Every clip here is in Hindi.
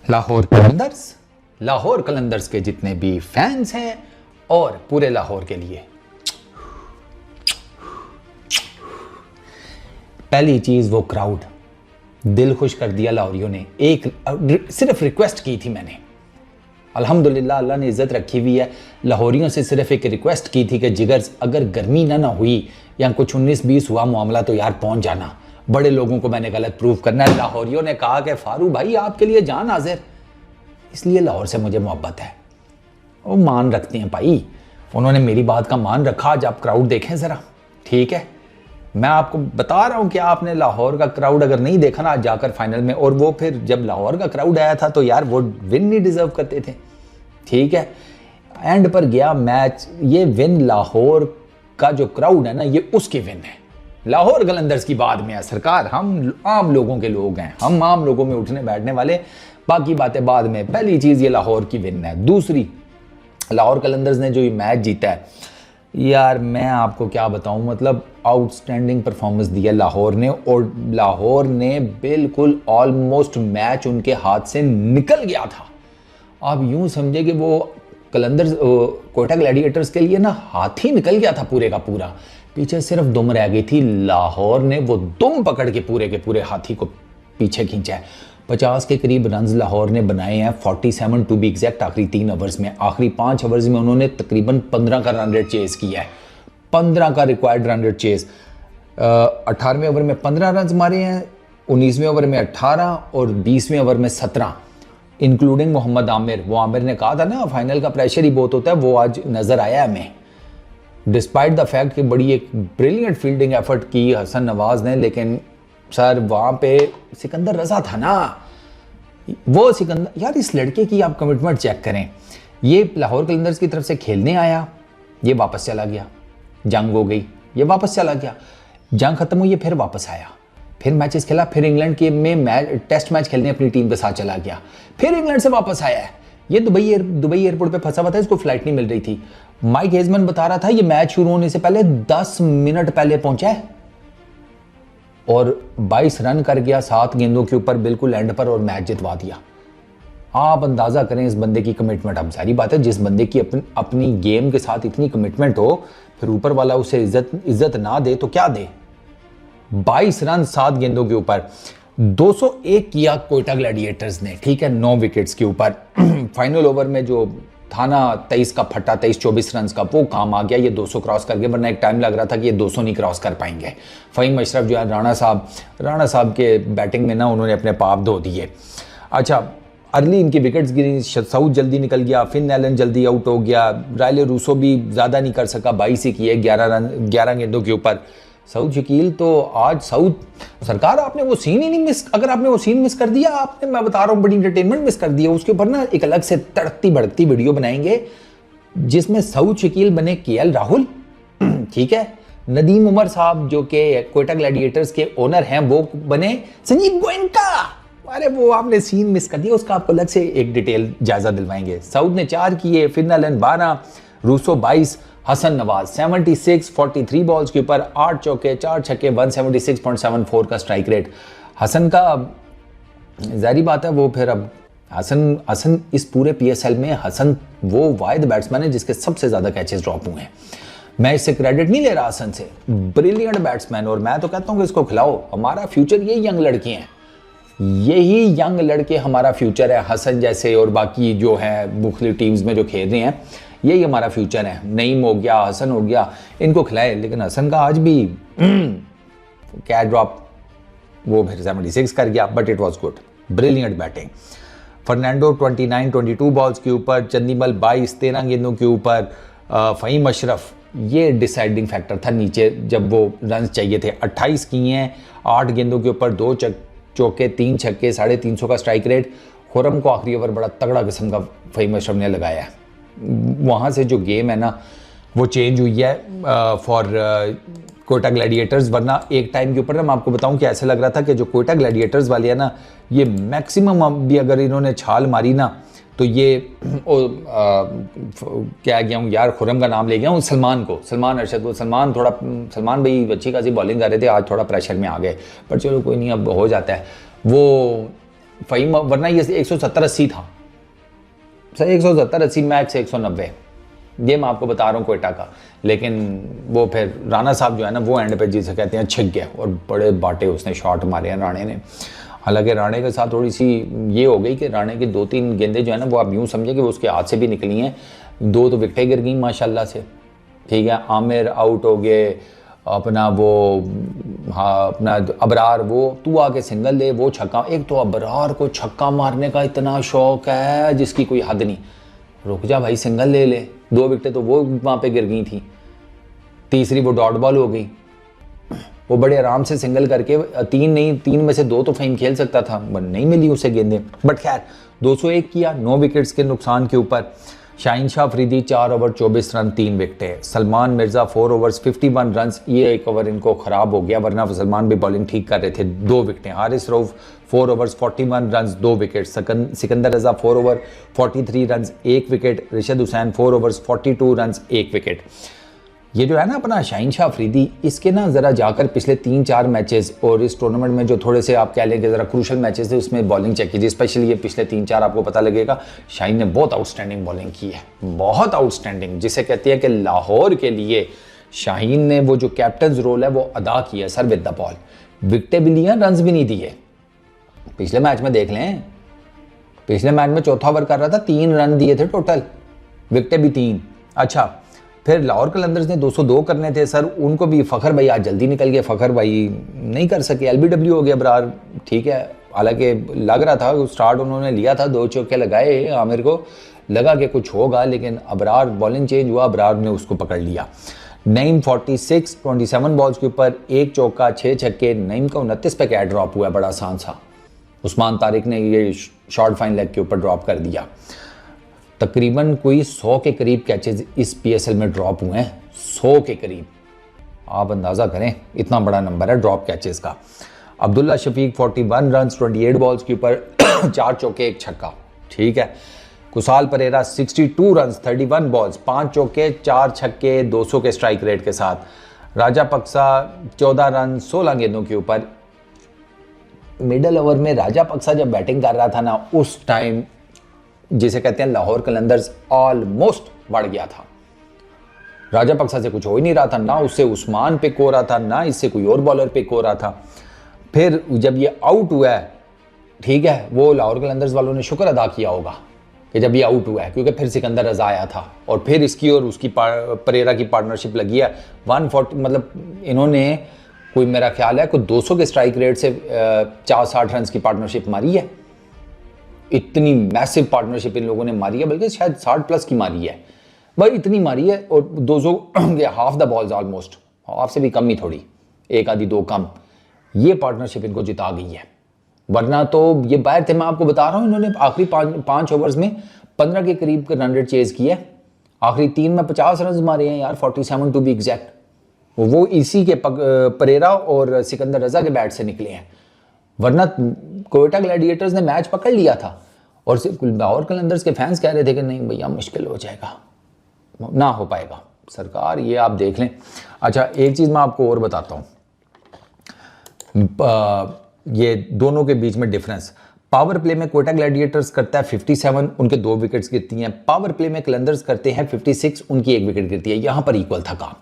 लाहौर कलंदर्स के जितने भी फैंस हैं और पूरे लाहौर के लिए पहली चीज वो क्राउड, दिल खुश कर दिया लाहौरियों ने। एक सिर्फ रिक्वेस्ट की थी मैंने, अल्हम्दुलिल्लाह अल्लाह ने इज्जत रखी हुई है। लाहौरियों से सिर्फ एक रिक्वेस्ट की थी कि जिगर अगर गर्मी ना हुई या कुछ 19-20 हुआ मामला तो यार पहुंच जाना, बड़े लोगों को मैंने गलत प्रूफ करना है। लाहौरियों ने कहा कि फारूक भाई आपके लिए जान हाजिर, इसलिए लाहौर से मुझे मोहब्बत है। वो मान रखते हैं भाई, उन्होंने मेरी बात का मान रखा। आज आप क्राउड देखें ज़रा, ठीक है। मैं आपको बता रहा हूं कि आपने लाहौर का क्राउड अगर नहीं देखा ना आज जाकर फाइनल में, और वो फिर जब लाहौर का क्राउड आया था तो यार वो विन नहीं डिजर्व करते थे, ठीक है। एंड पर गया मैच, ये विन लाहौर का जो क्राउड है ना ये उसकी विन है। लाहौर कलंदर्स की बाद में है सरकार, हम आम लोगों के लोग हैं, हम आम लोगों में उठने बैठने वाले, बाकी बातें बाद में। पहली चीज ये लाहौर की विन है। दूसरी, लाहौर कलंदर्स ने जो ये मैच जीता है यार, मैं आपको क्या बताऊं, मतलब आउटस्टैंडिंग परफॉर्मेंस दिया लाहौर ने, और लाहौर ने बिल्कुल ऑलमोस्ट मैच उनके हाथ से निकल गया था। आप यूं समझे कि वो कलंदर्स कोयटा ग्लैडिएटर्स के लिए ना हाथ ही निकल गया था पूरे का पूरा, पीछे सिर्फ दुम रह गई थी। लाहौर ने वो दुम पकड़ के पूरे हाथी को पीछे खींचा है। 50 के करीब रन्स लाहौर ने बनाए हैं, 47 टू बी एग्जैक्ट आखिरी 3 ओवर्स में। आखिरी 5 ओवर्स में उन्होंने तकरीबन 15 का रन रेट चेस किया है, 15 का रिक्वायर्ड रन रेट चेस। 18वें ओवर में 15 रन मारे हैं, 19वें ओवर में 18 और 20वें ओवर में 17, इंक्लूडिंग मोहम्मद आमिर। वो आमिर ने कहा था ना फाइनल का प्रेशर ही बहुत होता है, वो आज नजर आया हमें, डिस्पाइट द फैक्ट कि बड़ी एक ब्रिलियंट फील्डिंग एफर्ट की हसन नवाज ने। लेकिन सर वहाँ पे सिकंदर रजा था ना, वो सिकंदर, यार इस लड़के की आप कमिटमेंट चेक करें। ये लाहौर कलंदर्स की तरफ से खेलने आया, ये वापस चला गया, जंग हो गई, ये वापस चला गया, जंग खत्म हुई, ये फिर वापस आया, फिर मैचेस खेला, फिर इंग्लैंड के में टेस्ट मैच खेलने अपनी टीम के साथ चला गया, फिर इंग्लैंड से वापस आया है। ये दुबई एयरपोर्ट पे फंसा हुआ था, इसको फ्लाइट नहीं मिल रही थी। माइक हेजमैन बता रहा था ये मैच शुरू होने से पहले 10 मिनट पहले पहुंचा है और 22 रन कर गया 7 गेंदों के ऊपर बिल्कुल एंड पर, और मैच जितवा दिया। आप अंदाजा करें इस बंदे की कमिटमेंट। अब सारी बात है, जिस बंदे की अपनी गेम के साथ इतनी कमिटमेंट हो, फिर ऊपर वाला उसे इज्जत ना दे तो क्या दे। 22 रन 7 गेंदों के ऊपर, 201 किया कोयटा ग्लैडिएटर्स ने, ठीक है, 9 विकेट्स के ऊपर। फाइनल ओवर में जो था ना 23 का फटा, 23-24 रन का, वो काम आ गया, ये 200 क्रॉस कर गए, वरना एक टाइम लग रहा था कि ये 200 नहीं क्रॉस कर पाएंगे। फ़हीम अशरफ जो है राणा साहब के बैटिंग में ना उन्होंने अपने पाप धो दिए। अच्छा, अर्ली इनकी विकेट्स गिरी, सऊद जल्दी निकल गया, फिन एलन जल्दी आउट हो गया, रायले रूसो भी ज़्यादा नहीं कर सका, 22 ही किए 11 गेंदों के ऊपर। सऊद शकील तो आज सरकार आपने वो सीन ही नहीं मिस, अगर आपने वो सीन मिस कर दिया, आपने, मैं बता रहा हूँ, बड़ी एंटरटेनमेंट मिस कर दिया। उसके ऊपर ना एक अलग से तड़कती भड़कती वीडियो बनाएंगे जिसमें सऊद शकील बने केएल राहुल, ठीक है, नदीम उमर साहब जो कि कोयटा ग्लैडिएटर्स के ओनर हैं वो बने संजीव गोयनका। अरे वो आपने सीन मिस कर दिया, उसका आपको अलग से एक डिटेल जायजा दिलवाएंगे। सऊद ने 4 किए, Finn Allen 12, Rossouw 22, Hasan Nawaz 76, 43 balls के ऊपर 8 चौके 4 छक्के, 176.74 का स्ट्राइक रेट। हसन का जारी बात है वो फिर अब हसन इस पूरे पीएसएल में हसन वो वाहिद बैट्समैन है जिसके सबसे ज्यादा कैचेस ड्रॉप हुए हैं। मैं इससे क्रेडिट नहीं ले रहा हसन से, ब्रिलियंट बैट्समैन, और मैं तो कहता हूँ कि इसको खिलाओ। हमारा फ्यूचर ये यंग लड़के हैं, यही यंग लड़के हमारा फ्यूचर है। हसन जैसे और बाकी जो है मुख्तलिफ टीम्स में जो खेल रहे हैं, यही हमारा फ्यूचर है। नईम हो गया, हसन हो गया, इनको खिलाए। लेकिन हसन का आज भी कैच ड्रॉप, वो फिर 76 कर गया, but it was good, brilliant batting. Fernando 22 balls के ऊपर, चंदीमल 13 गेंदों के ऊपर, फ़हीम अशरफ, ये डिसाइडिंग फैक्टर था नीचे जब वो रन चाहिए थे। 28 किए हैं 8 गेंदों के ऊपर, 2 चौके 3 छक्के, 350 का स्ट्राइक रेट। खुरम को आखिरी ओवर बड़ा तगड़ा किस्म का फ़हीम अशरफ ने लगाया है। वहाँ से जो गेम है ना वो चेंज हुई है फॉर कोयटा ग्लैडिएटर्स। वरना एक टाइम के ऊपर ना मैं आपको बताऊं कि ऐसे लग रहा था कि जो कोयटा ग्लैडिएटर्स वाले हैं ना, ये मैक्सिमम भी अगर इन्होंने छाल मारी ना तो ये क्या गया हूँ यार, खुरम का नाम ले गया हूँ, सलमान अरशद को। सलमान भाई अच्छी खासी बॉलिंग कर रहे थे, आज थोड़ा प्रेशर में आ गए, पर चलो कोई नहीं, अब हो जाता है। वो फ़हीम, वरना ये 170-80 था सर, 170-80 मैक्स 190, ये मैं आपको बता रहा हूँ कोयटा का। लेकिन वो फिर राणा साहब जो है ना वो एंड पे जिसे कहते हैं छिक गया और बड़े बाटे उसने शॉट मारे हैं राणे ने। हालांकि राणे के साथ थोड़ी सी ये हो गई कि राणे की 2-3 गेंदें जो है ना वो आप यूँ समझे कि वो उसके हाथ से भी निकली हैं, 2 तो विकटें गिर गई माशाल्लाह से, ठीक है। आमिर आउट हो गए, अपना वो हाँ अपना अबरार वो तू आके सिंगल ले, वो छक्का। एक तो अबरार को छक्का मारने का इतना शौक है जिसकी कोई हद नहीं, रुक जा भाई सिंगल ले ले, 2 विकटें तो वो वहाँ पे गिर गई थी, तीसरी वो डॉट बॉल हो गई, वो बड़े आराम से सिंगल करके 3 में से 2 तो फ़हीम खेल सकता था, नहीं मिली उसे गेंदें। बट खैर 201 किया 9 विकेट्स के नुकसान के ऊपर। शाहीन शाह अफरीदी 4 ओवर 24 रन 3 विकटें। सलमान मिर्ज़ा 4 ओवर्स 51 रन, ये एक ओवर इनको ख़राब हो गया वरना सलमान भी बॉलिंग ठीक कर रहे थे, 2 विकटें। Haris Rauf 4 overs 41 run 2 wicket. Sikandar Raza 4 over 43 run 1 wicket. Rishad Hossain 4 overs 42 run 1 wicket. ये जो है ना अपना शाहीन शाह अफरीदी, इसके ना ज़रा जाकर पिछले 3-4 मैचेस और इस टूर्नामेंट में जो थोड़े से आप कह लें कि ज़रा क्रूशल मैचेस थे उसमें बॉलिंग चेक कीजिए, स्पेशली ये पिछले 3-4 आपको पता लगेगा शाहीन ने बहुत आउटस्टैंडिंग बॉलिंग की है, बहुत आउटस्टैंडिंग, जिसे कहते हैं कि लाहौर के लिए शाहीन ने वो जो कैप्टन रोल है वो अदा किया सर विद द बॉल। विकटें भी लिया, रन भी नहीं दिए। पिछले मैच में देख लें, पिछले मैच में चौथा ओवर कर रहा था, 3 रन दिए थे टोटल, विकटें भी 3। अच्छा फिर लाहौर कलंदर्स ने 202 करने थे सर, उनको भी फ़खर भाई आज जल्दी निकल गए, फ़खर भाई नहीं कर सके, LBW हो गया अबरार, ठीक है। हालांकि लग रहा था स्टार्ट उन्होंने लिया था, 2 चौके लगाए, आमिर को लगा कि कुछ होगा, लेकिन अबरार बॉलिंग चेंज हुआ, अबरार ने उसको पकड़ लिया। नईम 46 27 बॉल्स के ऊपर 1 चौका 6 छक्के। नईम का 29 पे क्या ड्रॉप हुआ, बड़ा आसान सा, उस्मान तारिक ने ये शॉर्ट फाइन लेग के ऊपर ड्रॉप कर दिया। तकरीबन कोई 100 के करीब कैचेज इस PSL में ड्रॉप हुए हैं, 100 के करीब, आप अंदाज़ा करें इतना बड़ा नंबर है ड्रॉप कैचेज का। अब्दुल्ला शफीक 41 रन 28 बॉल्स के ऊपर 4 चौके 1 छक्का, ठीक है। कुसाल परेरा 62 रन 31 बॉल्स 5 चौके 4 छक्के 200 के स्ट्राइक रेट के साथ। राजा पक्सा 14 रन 16 गेंदों के ऊपर। मिडल ओवर में राजा पक्सा जब बैटिंग कर रहा था ना उस टाइम जिसे कहते हैं लाहौर कलंदर्स ऑलमोस्ट बढ़ गया था। राजा पक्सा से कुछ हो ही नहीं रहा था, ना उससे उस्मान पिक हो रहा था, ना इससे कोई और बॉलर पिक हो रहा था। फिर जब ये आउट हुआ है, ठीक है, वो लाहौर कलंदर्स वालों ने शुक्र अदा किया होगा कि जब ये आउट हुआ है, क्योंकि फिर सिकंदर रज़ा आया था और फिर इसकी और उसकी परेरा की पार्टनरशिप लगी है 140, मतलब इन्होंने कोई मेरा ख्याल है कोई 200 के स्ट्राइक रेट से 60 रन की पार्टनरशिप मारी है। इतनी मैसिव पार्टनरशिप इन लोगों ने मारी है, बल्कि शायद 60+ की मारी है भाई, इतनी मारी है। और 200 half the balls almost, half से भी कम ही थोड़ी, 1 आधी 2 कम, ये पार्टनरशिप इनको जिता गई है। वरना तो ये बाहर थे, मैं आपको बता रहा हूँ, इन्होंने आखिरी 5 ओवर्स में 15 के करीब का रन रेट चेज किया, आखिरी 3 में 50 रन मारे हैं यार, 47 टू बी एग्जैक्ट। वो इसी के परेरा और सिकंदर रज़ा के बैट से निकले हैं, वरना कोयटा ग्लैडिएटर्स ने मैच पकड़ लिया था। और लाहौर कलंदर्स के फैंस कह रहे थे कि नहीं भैया मुश्किल हो जाएगा, ना हो पाएगा सरकार, ये आप देख लें। अच्छा एक चीज़ मैं आपको और बताता हूँ, ये दोनों के बीच में डिफरेंस। पावर प्ले में कोयटा ग्लैडिएटर्स करता है 57, उनके 2 विकेट्स गिरती हैं। पावर प्ले में कलंदर्स करते हैं 56, उनकी 1 विकेट गिरती है। यहाँ पर इक्वल था काम।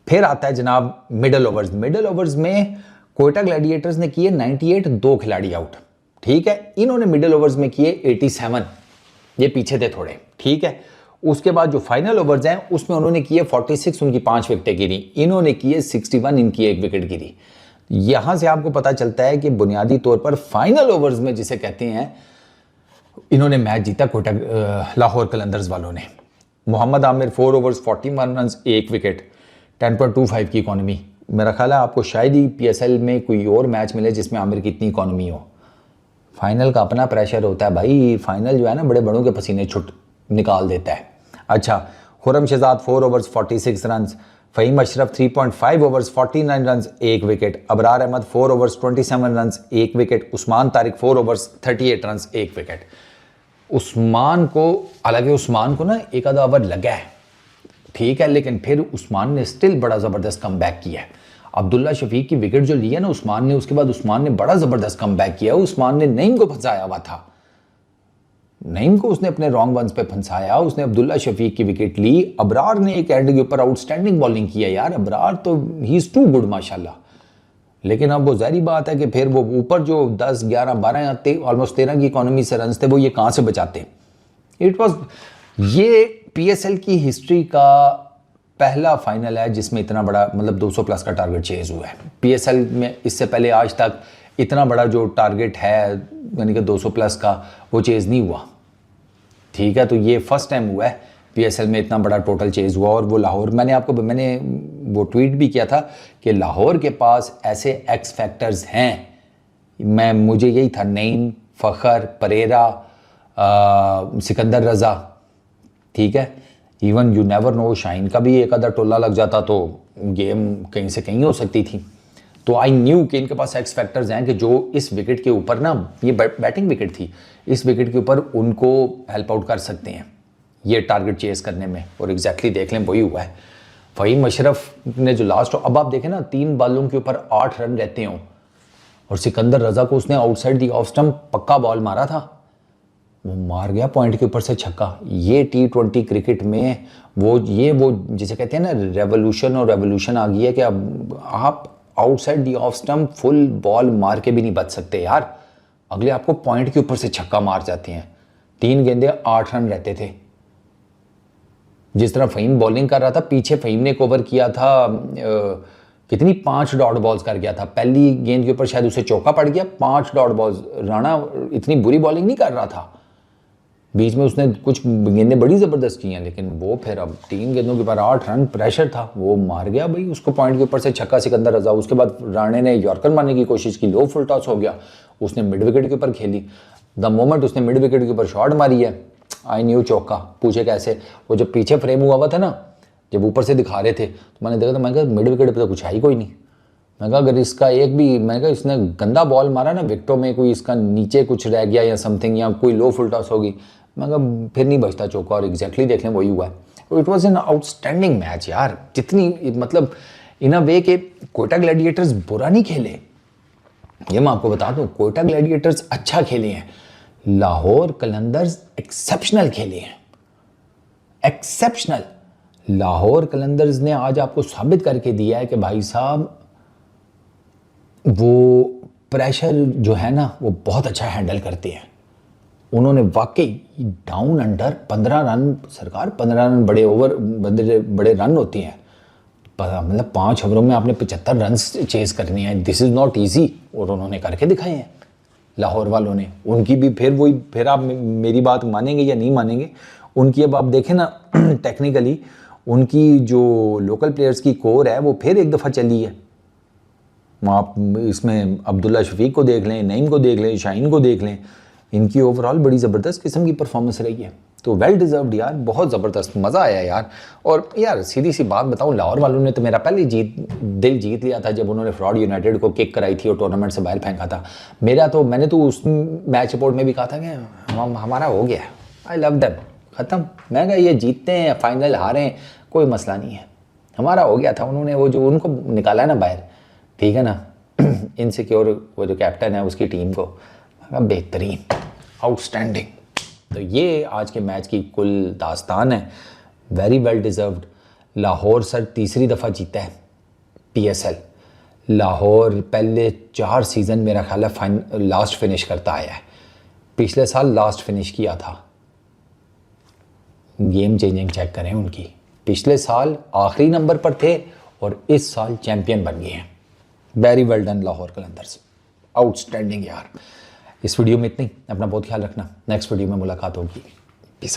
फिर आता है जनाब मिडल ओवर्स। मिडल ओवर्स में कोयटा ग्लैडिएटर्स ने किए 98, 2 खिलाड़ी आउट, ठीक है। इन्होंने मिडल ओवर्स में किए 87, ये पीछे थे थोड़े, ठीक है। उसके बाद जो फाइनल ओवर्स हैं उसमें उन्होंने किए 46, उनकी 5 विकेटें गिरी। इन्होंने किए 61, इनकी 1 विकेट गिरी। यहां से आपको पता चलता है कि बुनियादी तौर पर फाइनल ओवर्स में जिसे कहते हैं, इन्होंने मैच जीता कोयटा लाहौर कलंदर्स वालों ने। Mohammad Amir 4 overs 41 run 1 wicket, 10.25 की इकॉनमी। मेरा ख्याल है आपको शायद ही PSL में कोई और मैच मिले जिसमें आमिर की इतनी इकॉनमी हो। फाइनल का अपना प्रेशर होता है भाई, फाइनल जो है ना बड़े बड़ों के पसीने छुट निकाल देता है। अच्छा Khurram Shahzad 4 overs 46 run, Faheem Ashraf 3.5 overs 49 run 1 wicket, Abrar Ahmed 4 overs 27 run 1 wicket, Usman Tariq 4 overs 38 run 1 wicket. Usman को, हालांकि उस्मान को ना 1 आधा ओवर लगा है, ठीक है, लेकिन फिर उस्मान ने स्टिल बड़ा ज़बरदस्त कम बैक किया है। अब्दुल्ला शफीक की विकेट जो ली है ना उस्मान ने, उसके बाद उस्मान ने बड़ा ज़बरदस्त कमबैक किया। उस्मान ने नईम को फंसाया हुआ था, नईम को उसने अपने रॉन्ग वंस पे फंसाया, उसने अब्दुल्ला शफीक की विकेट ली। अबरार ने एक एंड के ऊपर आउटस्टैंडिंग बॉलिंग किया यार, अबरार तो ही इज़ टू गुड माशाल्लाह। लेकिन अब वो ज़ाहिर बात है कि फिर वो ऊपर जो 10, 11, 12 या ऑलमोस्ट 13 की इकोनॉमी से रन थे वो ये कहाँ से बचाते। इट वॉज, ये पीएसएल की हिस्ट्री का पहला फाइनल है जिसमें इतना बड़ा मतलब 200 प्लस का टारगेट चेज हुआ है। पीएसएल में इससे पहले आज तक इतना बड़ा जो टारगेट है यानी कि 200 प्लस का वो चेज नहीं हुआ, ठीक है। तो ये फर्स्ट टाइम हुआ है पीएसएल में इतना बड़ा टोटल चेज हुआ। और वो लाहौर, मैंने वो ट्वीट भी किया था कि लाहौर के पास ऐसे एक्स फैक्टर्स हैं। मुझे यही था, नईम, फ़खर, परेरा, सिकंदर रज़ा, ठीक है, even you never know, Shaheen का भी एक आधा टोला लग जाता तो गेम कहीं से कहीं हो सकती थी। तो आई न्यू कि इनके पास एक्स फैक्टर्स हैं कि जो इस विकेट के ऊपर ना, ये बैटिंग विकेट थी, इस विकेट के ऊपर उनको हेल्प आउट कर सकते हैं ये टारगेट चेस करने में। और एग्जैक्टली देख लें वही हुआ है। फ़हीम अशरफ ने जो लास्ट, अब आप देखें ना 3 बॉलों के ऊपर 8 रन रहते हों और सिकंदर रज़ा को उसने आउटसाइड दी ऑफ स्टंप पक्का बॉल मारा था, वो मार गया पॉइंट के ऊपर से छक्का। ये T20 क्रिकेट में वो जिसे कहते हैं ना रेवोल्यूशन, और रेवोल्यूशन आ गई है कि अब आप outside the off stump full ball मार के भी नहीं बच सकते यार, अगले आपको पॉइंट के ऊपर से छक्का मार जाते हैं। 3 गेंदे 8 रन रहते थे। जिस तरह फ़हीम बॉलिंग कर रहा था, पीछे फ़हीम ने कवर किया था, कितनी 5 डॉट बॉल्स कर गया था। पहली गेंद के ऊपर शायद उसे चौका पड़ गया, 5 डॉट बॉल्स। राणा इतनी बुरी बॉलिंग नहीं कर रहा था, बीच में उसने कुछ गेंदें बड़ी ज़बरदस्त की हैं, लेकिन वो फिर अब 3 गेंदों के ऊपर 8 रन प्रेशर था, वो मार गया भाई उसको पॉइंट के ऊपर से छक्का सिकंदर रज़ा। उसके बाद राणे ने यॉर्कर मारने की कोशिश की, लो फुल टॉस हो गया, उसने मिड विकेट के ऊपर खेली। द मोमेंट उसने मिड विकेट के ऊपर शॉट मारी है, आई न्यू चौका। पूछे कैसे? वो जब पीछे फ्रेम हुआ था ना, जब ऊपर से दिखा रहे थे तो मैंने देखा, तो मैं कहा मिड विकेट पर तो कुछ है ही कोई नहीं। मैं कहा अगर इसका एक भी, मैं कहा इसने गंदा बॉल मारा ना विकेटों में, कोई इसका नीचे कुछ रह गया या समथिंग, या कोई लो फुल टॉस होगी, मैं कहा फिर नहीं बचता चौका। और एग्जैक्टली देख लें वही हुआ है। It was an outstanding match यार, जितनी मतलब इन अ वे के कोयटा ग्लैडिएटर्स बुरा नहीं खेले, ये मैं आपको बता दूं, कोयटा ग्लैडिएटर्स अच्छा खेले हैं, लाहौर कलंदर्स एक्सेप्शनल खेले हैं, एक्सेप्शनल। लाहौर कलंदर्स ने आज आपको साबित करके दिया है कि भाई साहब वो प्रेशर जो है ना वो बहुत अच्छा हैंडल करते हैं। उन्होंने वाकई डाउन अंडर 15 रन, सरकार 15 रन बड़े ओवर, बड़े रन होती हैं, मतलब 5 ओवरों में आपने 75 रन चेज करनी है, दिस इज़ नॉट ईजी। और उन्होंने करके दिखाए हैं लाहौर वालों ने। उनकी भी फिर आप मेरी बात मानेंगे या नहीं मानेंगे, उनकी अब आप देखें ना टेक्निकली उनकी जो लोकल प्लेयर्स की कोर है वो फिर एक दफ़ा चली है। आप इसमें अब्दुल्ला शफीक को देख लें, नईम को देख लें, शाहीन को देख लें, इनकी ओवरऑल बड़ी ज़बरदस्त किस्म की परफॉर्मेंस रही है। तो वेल डिज़र्व्ड यार, बहुत ज़बरदस्त, मज़ा आया यार। और यार सीधी सी बात बताऊं, लाहौर वालों ने तो मेरा पहले दिल जीत लिया था जब उन्होंने फ्रॉड यूनाइटेड को किक कराई थी और टूर्नामेंट से बाहर फेंका था। मैंने तो उस मैच रिपोर्ट में भी कहा था कि हमारा हो गया, आई लव दैम, ख़त्म। मैं कहा ये जीतते हैं, फाइनल हारें, कोई मसला नहीं है, हमारा हो गया था। उन्होंने वो जो उनको निकाला है ना बाहर, ठीक है ना, इनसिक्योर वो जो कैप्टन है उसकी टीम को, बेहतरीन, आउटस्टैंडिंग। तो ये आज के मैच की कुल दास्तान है, very well deserved. Lahore sir तीसरी दफ़ा जीता है पीएसएल। लाहौर पहले 4 सीज़न मेरा ख्याल है लास्ट फिनिश करता आया है, पिछले साल लास्ट फिनिश किया था। गेम चेंजिंग चेक करें उनकी, पिछले साल आखिरी नंबर पर थे और इस साल चैम्पियन बन गए हैं। Very well done Lahore Qalandars, outstanding यार। इस वीडियो में इतनी, अपना बहुत ख्याल रखना, नेक्स्ट वीडियो में मुलाकात होगी, पीस आउट।